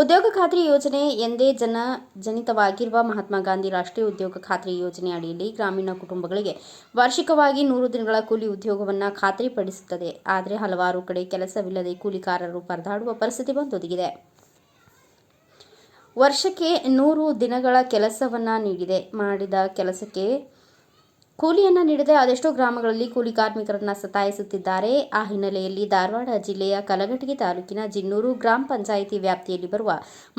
ಉದ್ಯೋಗ ಖಾತ್ರಿ ಯೋಜನೆ ಎಂದೇ ಜನಜನಿತವಾಗಿರುವ ಮಹಾತ್ಮ ಗಾಂಧಿ ರಾಷ್ಟ್ರೀಯ ಉದ್ಯೋಗ ಖಾತ್ರಿ ಯೋಜನೆ ಅಡಿಯಲ್ಲಿ ಗ್ರಾಮೀಣ ಕುಟುಂಬಗಳಿಗೆ ವಾರ್ಷಿಕವಾಗಿ 100 ದಿನಗಳ ಕೂಲಿ ಉದ್ಯೋಗವನ್ನು ಖಾತ್ರಿಪಡಿಸುತ್ತದೆ. ಆದರೆ ಹಲವಾರು ಕಡೆ ಕೆಲಸವಿಲ್ಲದೆ ಕೂಲಿಕಾರರು ಪರದಾಡುವ ಪರಿಸ್ಥಿತಿ ಬಂದೊದಗಿದೆ. ವರ್ಷಕ್ಕೆ 100 ದಿನಗಳ ಕೆಲಸವನ್ನು ನೀಡಿದೆ ಮಾಡಿದ ಕೆಲಸಕ್ಕೆ ಕೂಲಿಯನ್ನು ನೀಡದೆ ಅದೆಷ್ಟೋ ಗ್ರಾಮಗಳಲ್ಲಿ ಕೂಲಿ ಕಾರ್ಮಿಕರನ್ನು ಸತಾಯಿಸುತ್ತಿದ್ದಾರೆ. ಆ ಹಿನ್ನೆಲೆಯಲ್ಲಿ ಧಾರವಾಡ ಜಿಲ್ಲೆಯ ಕಲಘಟಗಿ ತಾಲೂಕಿನ ಜಿನ್ನೂರು ಗ್ರಾಮ ಪಂಚಾಯಿತಿ ವ್ಯಾಪ್ತಿಯಲ್ಲಿ ಬರುವ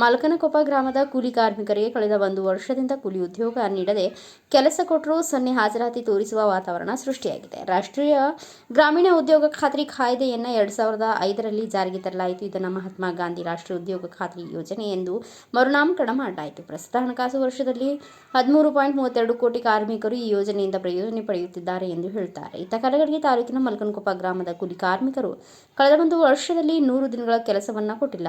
ಮಲಕನಕೊಪ್ಪ ಗ್ರಾಮದ ಕೂಲಿ ಕಾರ್ಮಿಕರಿಗೆ ಕಳೆದ 1 ವರ್ಷದಿಂದ ಕೂಲಿ ಉದ್ಯೋಗ ನೀಡದೆ ಕೆಲಸ ಕೊಟ್ಟರೂ ಸೊನ್ನೆ ಹಾಜರಾತಿ ತೋರಿಸುವ ವಾತಾವರಣ ಸೃಷ್ಟಿಯಾಗಿದೆ. ರಾಷ್ಟ್ರೀಯ ಗ್ರಾಮೀಣ ಉದ್ಯೋಗ ಖಾತ್ರಿ ಕಾಯ್ದೆಯನ್ನು 2005ರಲ್ಲಿ ಜಾರಿಗೆ ತರಲಾಯಿತು. ಇದನ್ನು ಮಹಾತ್ಮ ಗಾಂಧಿ ರಾಷ್ಟ್ರೀಯ ಉದ್ಯೋಗ ಖಾತ್ರಿ ಯೋಜನೆ ಎಂದು ಮರುನಾಮಕರಣ ಮಾಡಲಾಯಿತು. ಪ್ರಸ್ತುತ ಹಣಕಾಸು ವರ್ಷದಲ್ಲಿ 13.32 ಕೋಟಿ ಕಾರ್ಮಿಕರು ಈ ಯೋಜನೆಯಿಂದ ಪ್ರಯೋಜನ ಪಡೆಯುತ್ತಿದ್ದಾರೆ ಎಂದು ಹೇಳ್ತಾರೆ. ಇತ್ತ ಕಲಘಟಗಿ ತಾಲೂಕಿನ ಮಲಕನಕೊಪ್ಪ ಗ್ರಾಮದ ಕೂಲಿ ಕಾರ್ಮಿಕರು ಕಳೆದ 1 ವರ್ಷದಲ್ಲಿ 100 ದಿನಗಳ ಕೆಲಸವನ್ನ ಕೊಟ್ಟಿಲ್ಲ.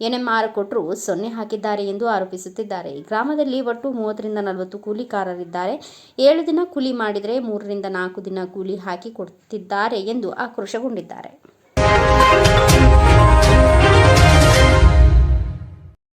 NMR ಕೊಟ್ಟರೂ ಸೊನ್ನೆ ಹಾಕಿದ್ದಾರೆ ಎಂದು ಆರೋಪಿಸುತ್ತಿದ್ದಾರೆ. ಗ್ರಾಮದಲ್ಲಿ ಒಟ್ಟು 30ರಿಂದ 40 ಕೂಲಿಕಾರರಿದ್ದಾರೆ. 7 ದಿನ ಕೂಲಿ ಮಾಡಿದರೆ 3ರಿಂದ 4 ದಿನ ಕೂಲಿ ಹಾಕಿ ಕೊಡುತ್ತಿದ್ದಾರೆ ಎಂದು ಆಕ್ರೋಶಗೊಂಡಿದ್ದಾರೆ.